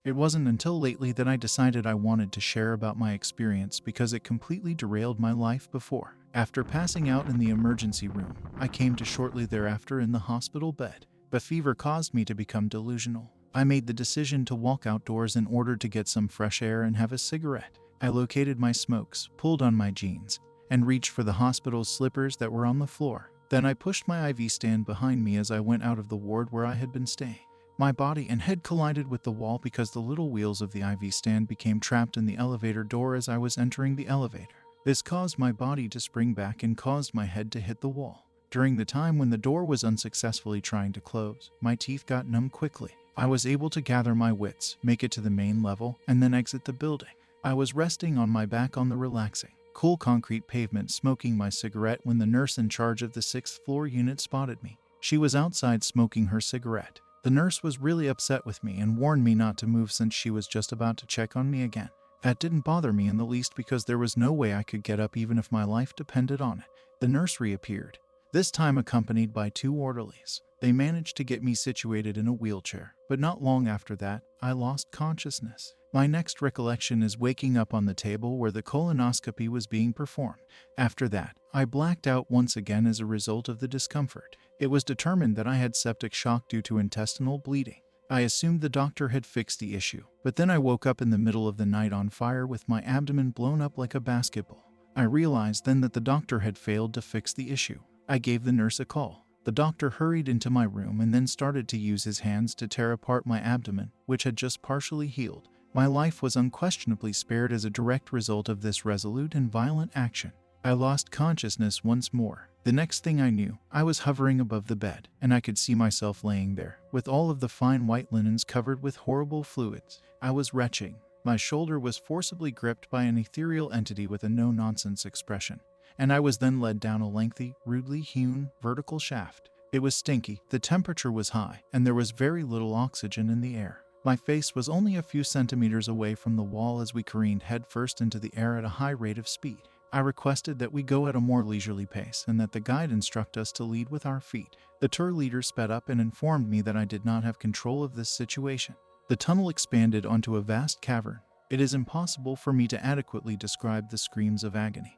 It wasn't until lately that I decided I wanted to share about my experience because it completely derailed my life before. After passing out in the emergency room, I came to shortly thereafter in the hospital bed. The fever caused me to become delusional. I made the decision to walk outdoors in order to get some fresh air and have a cigarette. I located my smokes, pulled on my jeans, and reached for the hospital's slippers that were on the floor. Then I pushed my IV stand behind me as I went out of the ward where I had been staying. My body and head collided with the wall because the little wheels of the IV stand became trapped in the elevator door as I was entering the elevator. This caused my body to spring back and caused my head to hit the wall. During the time when the door was unsuccessfully trying to close, my teeth got numb quickly. I was able to gather my wits, make it to the main level, and then exit the building. I was resting on my back on the relaxing, cool concrete pavement smoking my cigarette when the nurse in charge of the 6th floor unit spotted me. She was outside smoking her cigarette. The nurse was really upset with me and warned me not to move since she was just about to check on me again. That didn't bother me in the least because there was no way I could get up even if my life depended on it. The nurse reappeared, this time accompanied by 2 orderlies. They managed to get me situated in a wheelchair, but not long after that, I lost consciousness. My next recollection is waking up on the table where the colonoscopy was being performed. After that, I blacked out once again as a result of the discomfort. It was determined that I had septic shock due to intestinal bleeding. I assumed the doctor had fixed the issue, but then I woke up in the middle of the night on fire with my abdomen blown up like a basketball. I realized then that the doctor had failed to fix the issue. I gave the nurse a call. The doctor hurried into my room and then started to use his hands to tear apart my abdomen, which had just partially healed. My life was unquestionably spared as a direct result of this resolute and violent action. I lost consciousness once more. The next thing I knew, I was hovering above the bed, and I could see myself laying there, with all of the fine white linens covered with horrible fluids. I was retching. My shoulder was forcibly gripped by an ethereal entity with a no-nonsense expression, and I was then led down a lengthy, rudely hewn, vertical shaft. It was stinky, the temperature was high, and there was very little oxygen in the air. My face was only a few centimeters away from the wall as we careened headfirst into the air at a high rate of speed. I requested that we go at a more leisurely pace and that the guide instruct us to lead with our feet. The tour leader sped up and informed me that I did not have control of this situation. The tunnel expanded onto a vast cavern. It is impossible for me to adequately describe the screams of agony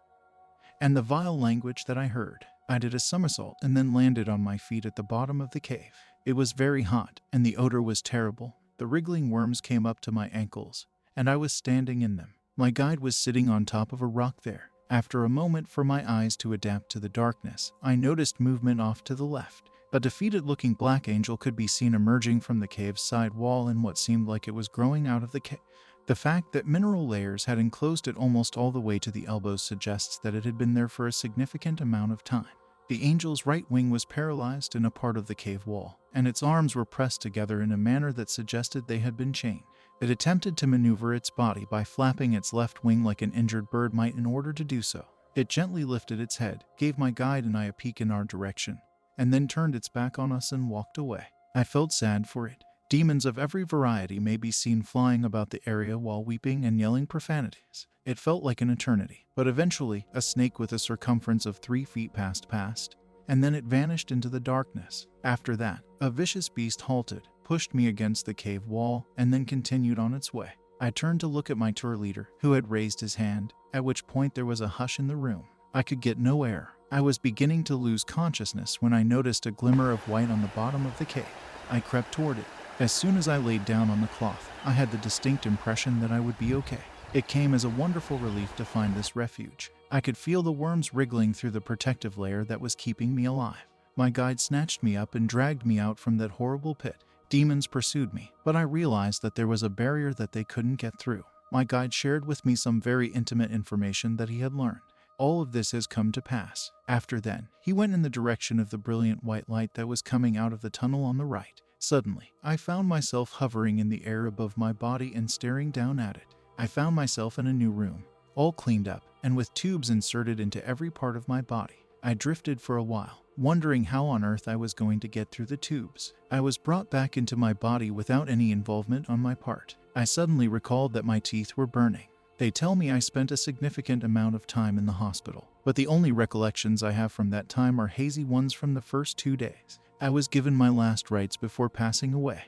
and the vile language that I heard. I did a somersault and then landed on my feet at the bottom of the cave. It was very hot, and the odor was terrible. The wriggling worms came up to my ankles, and I was standing in them. My guide was sitting on top of a rock there. After a moment for my eyes to adapt to the darkness, I noticed movement off to the left. A defeated-looking black angel could be seen emerging from the cave's side wall in what seemed like it was growing out of the cave. The fact that mineral layers had enclosed it almost all the way to the elbows suggests that it had been there for a significant amount of time. The angel's right wing was paralyzed in a part of the cave wall, and its arms were pressed together in a manner that suggested they had been chained. It attempted to maneuver its body by flapping its left wing like an injured bird might in order to do so. It gently lifted its head, gave my guide and I a peek in our direction, and then turned its back on us and walked away. I felt sad for it. Demons of every variety may be seen flying about the area while weeping and yelling profanities. It felt like an eternity, but eventually a snake with a circumference of 3 feet passed, and then it vanished into the darkness. After that, a vicious beast halted, pushed me against the cave wall, and then continued on its way. I turned to look at my tour leader, who had raised his hand, at which point there was a hush in the room. I could get no air. I was beginning to lose consciousness when I noticed a glimmer of white on the bottom of the cave. I crept toward it. As soon as I laid down on the cloth, I had the distinct impression that I would be okay. It came as a wonderful relief to find this refuge. I could feel the worms wriggling through the protective layer that was keeping me alive. My guide snatched me up and dragged me out from that horrible pit. Demons pursued me, but I realized that there was a barrier that they couldn't get through. My guide shared with me some very intimate information that he had learned. All of this has come to pass. After then, he went in the direction of the brilliant white light that was coming out of the tunnel on the right. Suddenly, I found myself hovering in the air above my body and staring down at it. I found myself in a new room, all cleaned up, and with tubes inserted into every part of my body. I drifted for a while, wondering how on earth I was going to get through the tubes. I was brought back into my body without any involvement on my part. I suddenly recalled that my teeth were burning. They tell me I spent a significant amount of time in the hospital, but the only recollections I have from that time are hazy ones from the first 2 days. I was given my last rites before passing away.